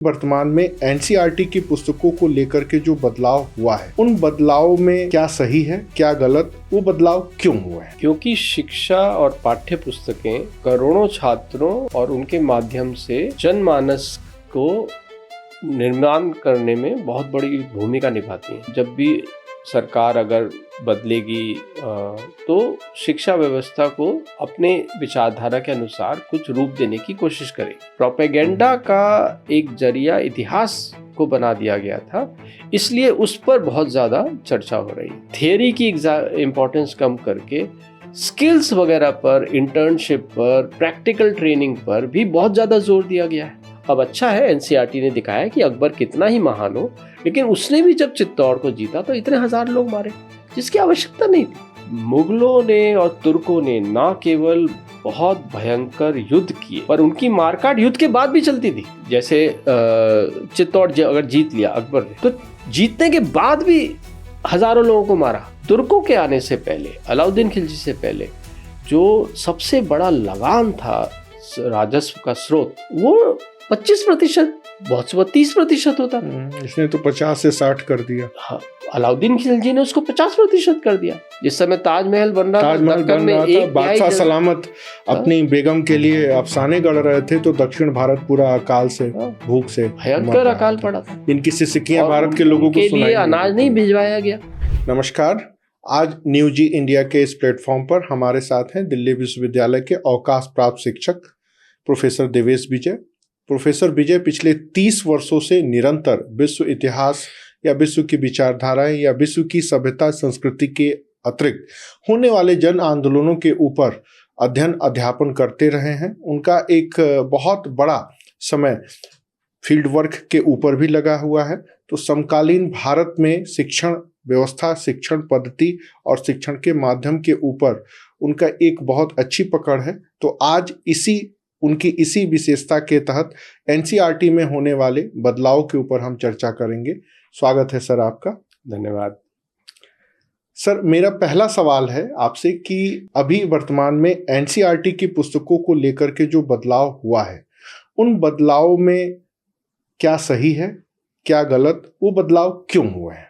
वर्तमान में एनसीईआरटी की पुस्तकों को लेकर के जो बदलाव हुआ है, उन बदलाव में क्या सही है, क्या गलत, वो बदलाव क्यों हुआ है? क्योंकि शिक्षा और पाठ्य पुस्तकें करोड़ों छात्रों और उनके माध्यम से जनमानस को निर्माण करने में बहुत बड़ी भूमिका निभाती हैं। जब भी सरकार अगर बदलेगी तो शिक्षा व्यवस्था को अपने विचारधारा के अनुसार कुछ रूप देने की कोशिश करेगी। प्रोपेगेंडा का एक जरिया इतिहास को बना दिया गया था, इसलिए उस पर बहुत ज़्यादा चर्चा हो रही है। थियरी की इम्पोर्टेंस कम करके स्किल्स वगैरह पर, इंटर्नशिप पर, प्रैक्टिकल ट्रेनिंग पर भी बहुत ज़्यादा जोर दिया गया है। अब अच्छा है, एनसीईआरटी ने दिखाया कि अकबर कितना ही महान हो, लेकिन उसने भी जब चित्तौड़ को जीता तो इतने हजार लोग मारे, जिसकी आवश्यकता नहीं थी। मुगलों ने और तुर्कों ने न केवल बहुत भयंकर युद्ध किए, पर उनकी मारकाट युद्ध के बाद भी चलती थी। जैसे चित्तौड़ अगर जीत लिया अकबर ने, तो जीतने के बाद भी हजारों लोगों को मारा। तुर्कों के आने से पहले, अलाउद्दीन खिलजी से पहले, जो सबसे बड़ा लगान था राजस्व का स्रोत, वो 25%, बहुत से 30% होता। इसने तो 50 से 60 कर दिया। हाँ, अलाउद्दीन खिलजी ने उसको 50% कर दिया। जिस समय ताजमहल बन रहा था, बादशाह सलामत अपनी बेगम के लिए अफसाने गढ़ रहे थे, तो दक्षिण भारत पूरा अकाल से, भूख से भयंकर अकाल पड़ा था। इनकी सिसकियां भारत के लोगों को सुनाई, अनाज नहीं भिजवाया गया। नमस्कार, आज न्यूज जी इंडिया के इस प्लेटफॉर्म पर हमारे साथ हैं दिल्ली विश्वविद्यालय के अवकाश प्राप्त शिक्षक प्रोफेसर देवेश विजय। प्रोफेसर विजय पिछले 30 वर्षों से निरंतर विश्व इतिहास या विश्व की विचारधाराएं या विश्व की सभ्यता संस्कृति के अतिरिक्त होने वाले जन आंदोलनों के ऊपर अध्ययन अध्यापन करते रहे हैं। उनका एक बहुत बड़ा समय फील्ड वर्क के ऊपर भी लगा हुआ है। तो समकालीन भारत में शिक्षण व्यवस्था, शिक्षण पद्धति और शिक्षण के माध्यम के ऊपर उनका एक बहुत अच्छी पकड़ है। तो आज उनकी इसी विशेषता के तहत एनसीईआरटी में होने वाले बदलाव के ऊपर हम चर्चा करेंगे। स्वागत है सर आपका। धन्यवाद सर। मेरा पहला सवाल है आपसे कि अभी वर्तमान में एनसीईआरटी की पुस्तकों को लेकर के जो बदलाव हुआ है, उन बदलाव में क्या सही है, क्या गलत, वो बदलाव क्यों हुए हैं?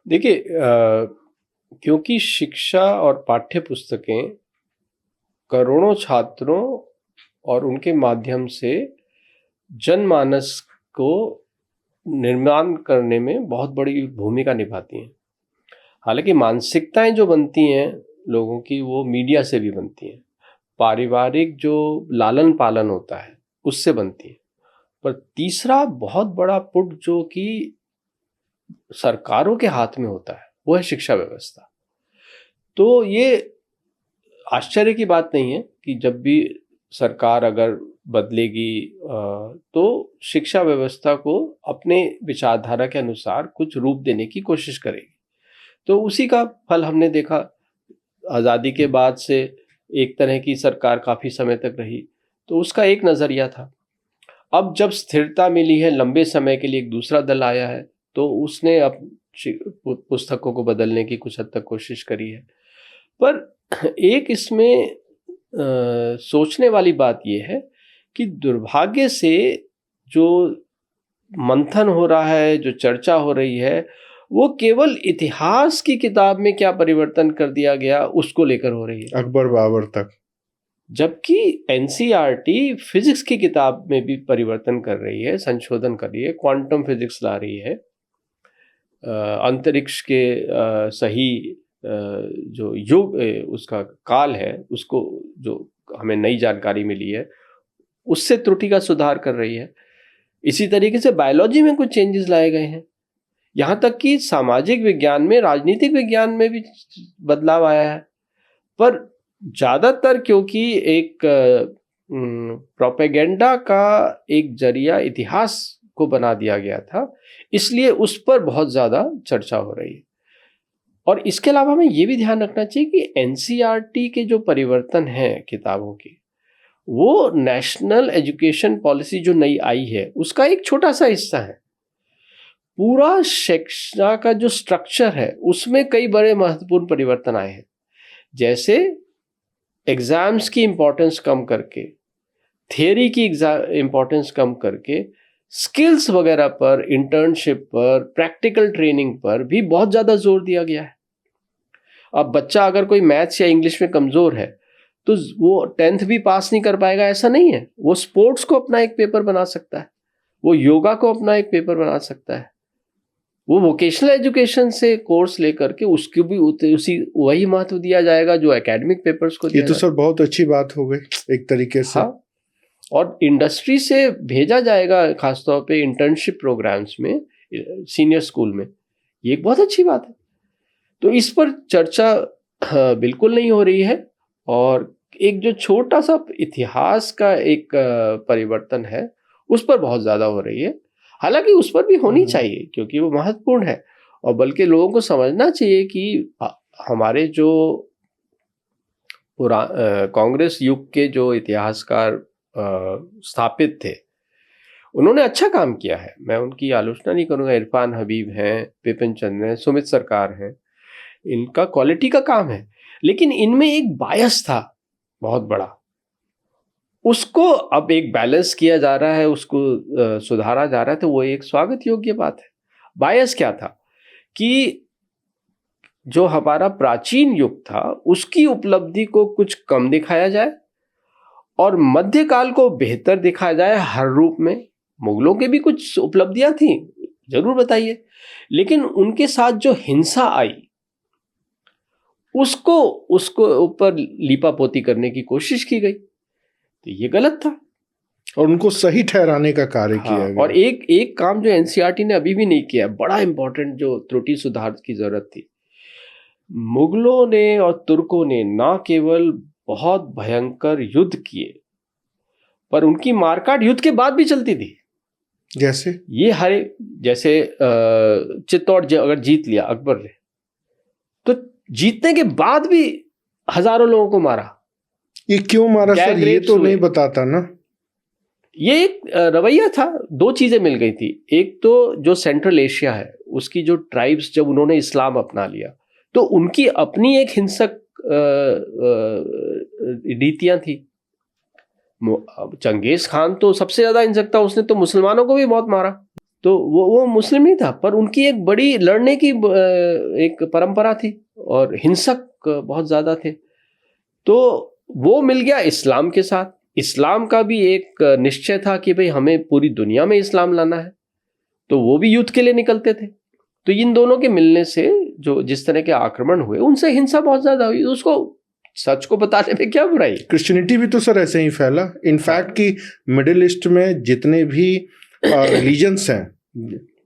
देखिए, क्योंकि शिक्षा और पाठ्य पुस्तकें करोड़ों छात्रों और उनके माध्यम से जनमानस को निर्माण करने में बहुत बड़ी भूमिका निभाती हैं। हालांकि मानसिकताएं जो बनती हैं लोगों की, वो मीडिया से भी बनती हैं, पारिवारिक जो लालन पालन होता है उससे बनती हैं। पर तीसरा बहुत बड़ा पुट जो कि सरकारों के हाथ में होता है, वो है शिक्षा व्यवस्था। तो ये आश्चर्य की बात नहीं है कि जब भी सरकार अगर बदलेगी तो शिक्षा व्यवस्था को अपने विचारधारा के अनुसार कुछ रूप देने की कोशिश करेगी। तो उसी का फल हमने देखा। आज़ादी के बाद से एक तरह की सरकार काफ़ी समय तक रही, तो उसका एक नज़रिया था। अब जब स्थिरता मिली है, लंबे समय के लिए एक दूसरा दल आया है, तो उसने अब पुस्तकों को बदलने की कुछ हद तक कोशिश करी है। पर एक इसमें सोचने वाली बात यह है कि दुर्भाग्य से जो मंथन हो रहा है, जो चर्चा हो रही है, वो केवल इतिहास की किताब में क्या परिवर्तन कर दिया गया उसको लेकर हो रही है, अकबर बाबर तक। जबकि एनसीईआरटी फिजिक्स की किताब में भी परिवर्तन कर रही है, संशोधन कर रही है, क्वांटम फिजिक्स ला रही है, अंतरिक्ष के सही जो युग उसका काल है, उसको जो हमें नई जानकारी मिली है उससे त्रुटि का सुधार कर रही है। इसी तरीके से बायोलॉजी में कुछ चेंजेस लाए गए हैं, यहाँ तक कि सामाजिक विज्ञान में, राजनीतिक विज्ञान में भी बदलाव आया है। पर ज़्यादातर क्योंकि एक प्रोपेगेंडा का एक जरिया इतिहास को बना दिया गया था, इसलिए उस पर बहुत ज़्यादा चर्चा हो रही है। और इसके अलावा हमें ये भी ध्यान रखना चाहिए कि एनसीईआरटी के जो परिवर्तन हैं किताबों के, वो नेशनल एजुकेशन पॉलिसी जो नई आई है उसका एक छोटा सा हिस्सा है। पूरा शिक्षा का जो स्ट्रक्चर है उसमें कई बड़े महत्वपूर्ण परिवर्तन आए हैं। जैसे एग्जाम्स की इम्पोर्टेंस कम करके, थियरी की इम्पोर्टेंस कम करके स्किल्स वगैरह पर, इंटर्नशिप पर, प्रैक्टिकल ट्रेनिंग पर भी बहुत ज़्यादा जोर दिया गया है। अब बच्चा अगर कोई मैथ्स या इंग्लिश में कमज़ोर है तो वो 10th भी पास नहीं कर पाएगा, ऐसा नहीं है। वो स्पोर्ट्स को अपना एक पेपर बना सकता है, वो योगा को अपना एक पेपर बना सकता है, वो वोकेशनल एजुकेशन से कोर्स लेकर के उसको भी उसी वही महत्व दिया जाएगा जो एकेडमिक पेपर्स को दिया ये तो सर बहुत अच्छी बात हो गई एक तरीके से। हाँ, और इंडस्ट्री से भेजा जाएगा खासतौर पे इंटर्नशिप प्रोग्राम्स में, सीनियर स्कूल में। ये एक बहुत अच्छी बात है। तो इस पर चर्चा बिल्कुल नहीं हो रही है, और एक जो छोटा सा इतिहास का एक परिवर्तन है उस पर बहुत ज़्यादा हो रही है। हालांकि उस पर भी होनी चाहिए क्योंकि वो महत्वपूर्ण है, और बल्कि लोगों को समझना चाहिए कि हमारे जो कांग्रेस युग के जो इतिहासकार स्थापित थे उन्होंने अच्छा काम किया है, मैं उनकी आलोचना नहीं करूँगा। इरफान हबीब हैं, विपिन चंद्र हैं, सुमित सरकार हैं, इनका क्वालिटी का काम है। लेकिन इनमें एक बायस था बहुत बड़ा, उसको अब एक बैलेंस किया जा रहा है, उसको सुधारा जा रहा है, तो वो एक स्वागत योग्य बात है। बायस क्या था कि जो हमारा प्राचीन युग था उसकी उपलब्धि को कुछ कम दिखाया जाए और मध्यकाल को बेहतर दिखाया जाए हर रूप में। मुगलों के भी कुछ उपलब्धियां थी, जरूर बताइए, लेकिन उनके साथ जो हिंसा आई उसको ऊपर लीपापोती करने की कोशिश की गई, तो ये गलत था और उनको सही ठहराने का कार्य किया गया। और एक काम जो एनसीईआरटी ने अभी भी नहीं किया, बड़ा इंपॉर्टेंट, जो त्रुटि सुधार की जरूरत थी। मुगलों ने और तुर्कों ने ना केवल बहुत भयंकर युद्ध किए, पर उनकी मारकाट युद्ध के बाद भी चलती थी। जैसे जैसे चित्तौड़ अगर जीत लिया अकबर ने, तो जीतने के बाद भी हजारों लोगों को मारा। ये क्यों मारा सर, ये तो नहीं बताता ना। ये एक रवैया था, दो चीजें मिल गई थी। एक तो जो सेंट्रल एशिया है उसकी जो ट्राइब्स, जब उन्होंने इस्लाम अपना लिया तो उनकी अपनी एक हिंसक रीतियां थी। चंगेज खान तो सबसे ज्यादा हिंसक था, उसने तो मुसलमानों को भी बहुत मारा, तो वो मुस्लिम नहीं था, पर उनकी एक बड़ी लड़ने की एक परंपरा थी और हिंसक बहुत ज्यादा थे। तो वो मिल गया इस्लाम के साथ। इस्लाम का भी एक निश्चय था कि भाई हमें पूरी दुनिया में इस्लाम लाना है, तो वो भी युद्ध के लिए निकलते थे। तो इन दोनों के मिलने से जो जिस तरह के आक्रमण हुए उनसे हिंसा बहुत ज्यादा हुई। उसको सच को बताने में क्या बुराई। क्रिश्चियनिटी भी तो सर ऐसे ही फैला। इनफैक्ट कि मिडिल ईस्ट में जितने भी रिलीजन्स हैं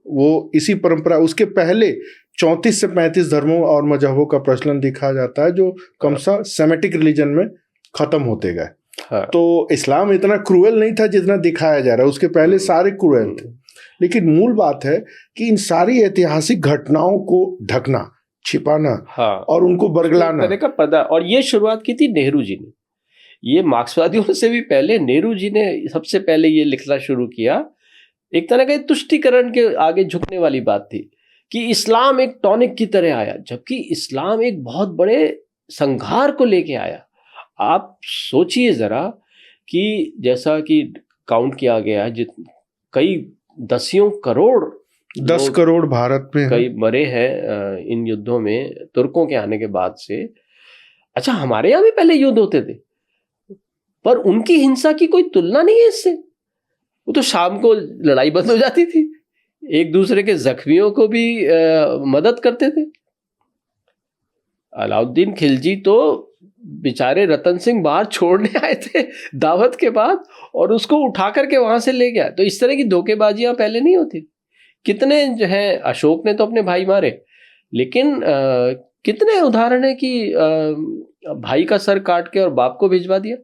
वो इसी परंपरा, उसके पहले 34 से 35 धर्मों और मजहबों का प्रचलन दिखा जाता है जो कमसा सेमेटिक रिलीजन में खत्म होते गए। हाँ। तो इस्लाम इतना क्रूएल नहीं था जितना दिखाया जा रहा है, उसके पहले सारे क्रूएल थे। लेकिन मूल बात है कि इन सारी ऐतिहासिक घटनाओं को ढकना, छिपाना, हाँ, और उनको बरगलाना का पर्दा। और ये शुरुआत की थी नेहरू जी ने। ये मार्क्सवादियों से भी पहले नेहरू जी ने सबसे पहले ये लिखना शुरू किया। एक तरह का तुष्टीकरण के आगे झुकने वाली बात थी कि इस्लाम एक टॉनिक की तरह आया, जबकि इस्लाम एक बहुत बड़े संघार को लेके आया। आप सोचिए जरा कि जैसा कि काउंट किया गया है, कई 10 करोड़ भारत में कई मरे हैं इन युद्धों में तुर्कों के आने के बाद से। अच्छा, हमारे यहाँ भी पहले युद्ध होते थे, पर उनकी हिंसा की कोई तुलना नहीं है इससे। वो तो शाम को लड़ाई बंद हो जाती थी, एक दूसरे के जख्मियों को भी मदद करते थे। अलाउद्दीन खिलजी तो बेचारे रतन सिंह बाहर छोड़ने आए थे दावत के बाद, और उसको उठा करके वहां से ले गया। तो इस तरह की धोखेबाजियां पहले नहीं होती। कितने जो है, अशोक ने तो अपने भाई मारे, लेकिन कितने उदाहरण है कि भाई का सर काट के और बाप को भिजवा दिया।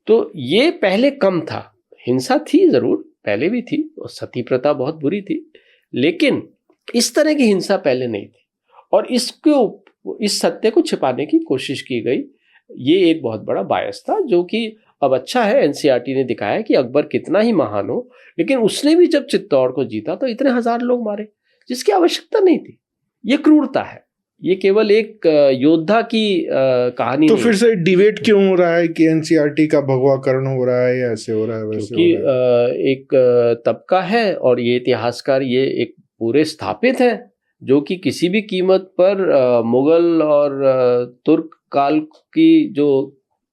तो ये पहले कम था, हिंसा थी जरूर, पहले भी थी, और सती प्रथा बहुत बुरी थी, लेकिन इस तरह की हिंसा पहले नहीं थी। और इस सत्य को छिपाने की कोशिश की गई। ये एक बहुत बड़ा बायस था, जो कि अब अच्छा है एनसीईआरटी ने दिखाया कि अकबर कितना ही महान हो, लेकिन उसने भी जब चित्तौड़ को जीता तो इतने हजार लोग मारे जिसकी आवश्यकता नहीं थी। ये क्रूरता है, ये केवल एक योद्धा की कहानी तो नहीं फिर है। से डिबेट क्यों हो रहा है कि एनसीईआरटी का भगवाकरण हो रहा है या ऐसे हो रहा है वैसे क्योंकि हो रहा है? एक तबका है और ये इतिहासकार ये एक पूरे स्थापित है जो कि किसी भी कीमत पर मुगल और तुर्क काल की जो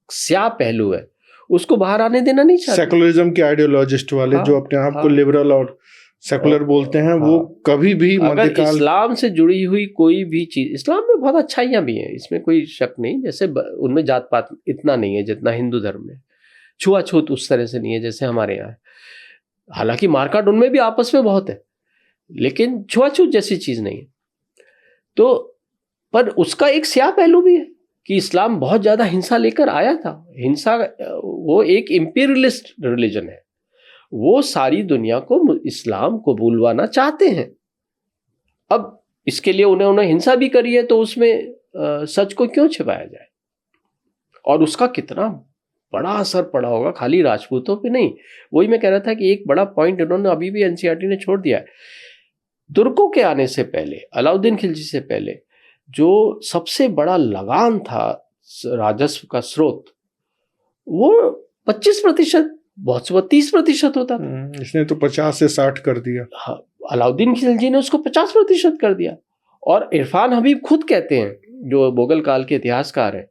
स्या पहलू है उसको बाहर आने देना नहीं चाहते। सेकुलरिज्म के आइडियोलॉजिस्ट वाले हाँ, जो अपने आप को हाँ। लिबरल और सेकुलर बोलते हैं, वो हाँ। कभी भी अगर मध्यकाल इस्लाम से जुड़ी हुई कोई भी चीज, इस्लाम में बहुत अच्छाइयां भी हैं, इसमें कोई शक नहीं, जैसे उनमें जात पात इतना नहीं है जितना हिंदू धर्म में, छुआछूत उस तरह से नहीं है जैसे हमारे यहाँ है। हालांकि मारकाट उनमें भी आपस में बहुत है, लेकिन छुआछूत जैसी चीज नहीं है। तो पर उसका एक स्या पहलू भी है कि इस्लाम बहुत ज्यादा हिंसा लेकर आया था। हिंसा, वो एक इंपीरियलिस्ट रिलीजन है, वो सारी दुनिया को इस्लाम को बुलवाना चाहते हैं। अब इसके लिए उन्होंने हिंसा भी करी है, तो उसमें सच को क्यों छिपाया जाए? और उसका कितना बड़ा असर पड़ा होगा खाली राजपूतों पे नहीं। वही मैं कह रहा था कि एक बड़ा पॉइंट इन्होंने अभी भी एनसीईआरटी ने छोड़ दिया है। तुर्कों के आने से पहले, अलाउद्दीन खिलजी से पहले, जो सबसे बड़ा लगान था राजस्व का स्रोत, वो 25%, बहुत से 30% होता था। इसने तो 50 से 60 कर दिया। हाँ, अलाउद्दीन खिलजी ने उसको 50% कर दिया। और इरफान हबीब खुद कहते हैं, जो मुगल काल के इतिहासकार हैं,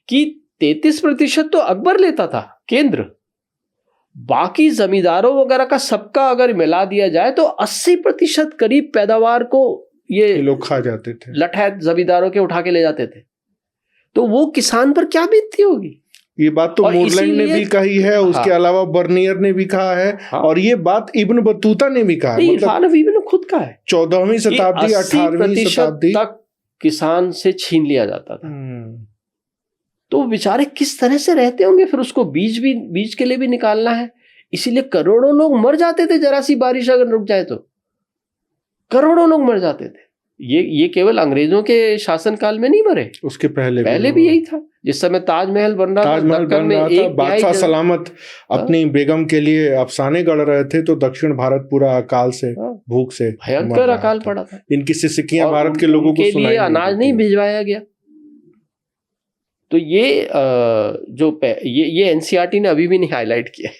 कि 33% तो अकबर लेता था केंद्र, बाकी जमींदारों वगैरह का सबका अगर मिला दिया जाए तो 80% करीब पैदावार को ये लोग खा जाते थे, लठैत जमींदारों के उठा के ले जाते थे। तो वो किसान पर क्या बीतती होगी? ये बात तो मोरलैंड ने भी कही है, उसके अलावा बर्नियर ने भी कहा है, और ये बात इब्न बतूता ने भी कहा है। इरफान हबीब ने खुद कहा है 14वीं शताब्दी 18वीं शताब्दी तक किसान से छीन लिया जाता था। तो बेचारे किस तरह से रहते होंगे। फिर उसको बीज के लिए भी निकालना है, इसीलिए करोड़ों लोग मर जाते थे। जरा सी बारिश अगर रुक जाए तो करोड़ों लोग मर जाते थे। ये केवल अंग्रेजों के शासनकाल में नहीं मरे, उसके पहले भी यही था। जिस समय ताजमहल बन रहा था, बादशाह सलामत अपनी बेगम के लिए अफसाने गढ़ रहे थे, तो दक्षिण भारत पूरा अकाल से, भूख से भयंकर अकाल पड़ा था। इनकी सिसकियां भारत के लोगों को सुनाई, अनाज नहीं भिजवाया गया। तो ये एनसीईआरटी ने अभी भी नहीं हाईलाइट किया है,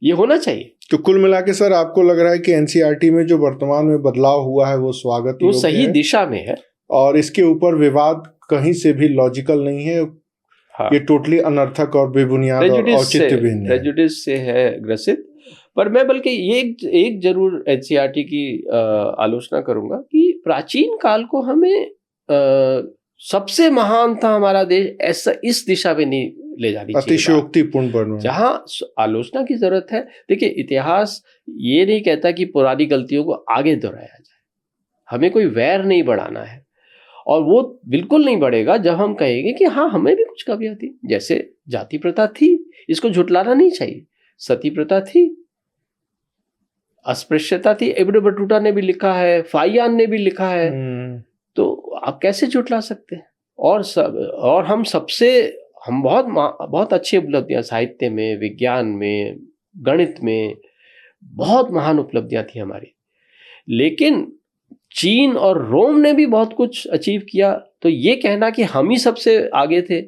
ये होना चाहिए। तो कुल मिला के सर, आपको लग रहा है कि एनसीईआरटी में जो वर्तमान में बदलाव हुआ है वो स्वागत योग्य है, वो सही दिशा में है, और इसके ऊपर विवाद कहीं से भी लॉजिकल नहीं है। हाँ। ये टोटली अनर्थक और बेबुनियाद और औचित्यहीन है, प्रेजुडिस से है ग्रसित। पर मैं बल्कि ये एक जरूर एनसीईआरटी की आलोचना करूंगा कि प्राचीन काल को हमें सबसे महान था हमारा देश, ऐसा इस दिशा में नहीं ले जानी चाहिए, अतिशयोक्तिपूर्ण वर्णन, जहां आलोचना की जरूरत है। देखिए, इतिहास ये नहीं कहता कि पुरानी गलतियों को आगे दोहराया जाए, हमें कोई वैर नहीं बढ़ाना है, और वो बिल्कुल नहीं बढ़ेगा जब हम कहेंगे कि हाँ, हमें भी कुछ कमियां थी। जैसे जाति प्रथा थी, इसको झुटलाना नहीं चाहिए, सती प्रथा थी, अस्पृश्यता थी, इब्न बटूता ने भी लिखा है, फाहियान ने भी लिखा है, तो आप कैसे झुटला सकते हैं? और हम बहुत अच्छी उपलब्धियां साहित्य में, विज्ञान में, गणित में बहुत महान उपलब्धियां थी हमारी, लेकिन चीन और रोम ने भी बहुत कुछ अचीव किया। तो ये कहना कि हम ही सबसे आगे थे,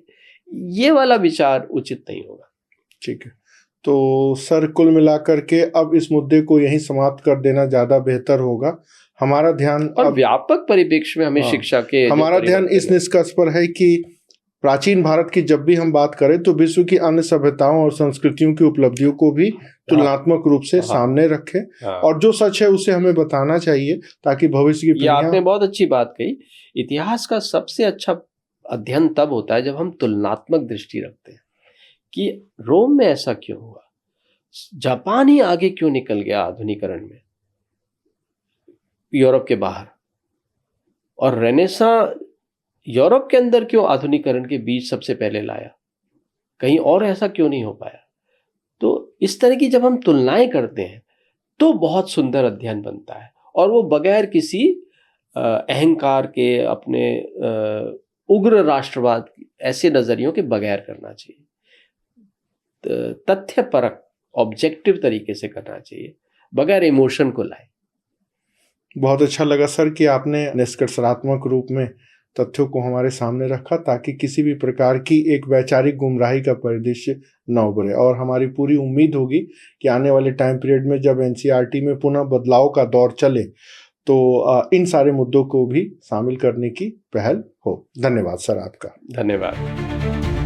ये वाला विचार उचित नहीं होगा। ठीक है, तो सर कुल मिलाकर के अब इस मुद्दे को यहीं समाप्त कर देना ज्यादा बेहतर होगा। हमारा ध्यान और व्यापक परिप्रेक्ष्य में हमें शिक्षा के, हमारा ध्यान इस निष्कर्ष पर है कि प्राचीन भारत की जब भी हम बात करें तो विश्व की अन्य सभ्यताओं और संस्कृतियों की उपलब्धियों को भी तुलनात्मक रूप से सामने रखें, और जो सच है उसे हमें बताना चाहिए, ताकि भविष्य की आपने बहुत अच्छी बात कही। इतिहास का सबसे अच्छा अध्ययन तब होता है जब हम तुलनात्मक दृष्टि रखते हैं कि रोम में ऐसा क्यों हुआ, जापान ही आगे क्यों निकल गया आधुनिकरण में यूरोप के बाहर, और रेनेसां यूरोप के अंदर क्यों आधुनिकरण के बीज सबसे पहले लाया, कहीं और ऐसा क्यों नहीं हो पाया। तो इस तरह की जब हम तुलनाएं करते हैं तो बहुत सुंदर अध्ययन बनता है, और वो बगैर किसी अहंकार के, अपने उग्र राष्ट्रवाद, ऐसे नजरियों के बगैर करना चाहिए। तथ्यपरक, ऑब्जेक्टिव तरीके से करना चाहिए, बगैर इमोशन को लाए। बहुत अच्छा लगा सर कि आपने निष्कर्षात्मक रूप में तथ्यों को हमारे सामने रखा ताकि किसी भी प्रकार की एक वैचारिक गुमराही का परिदृश्य न उभरे। और हमारी पूरी उम्मीद होगी कि आने वाले टाइम पीरियड में जब एनसीईआरटी में पुनः बदलाव का दौर चले तो इन सारे मुद्दों को भी शामिल करने की पहल हो। धन्यवाद सर आपका। धन्यवाद।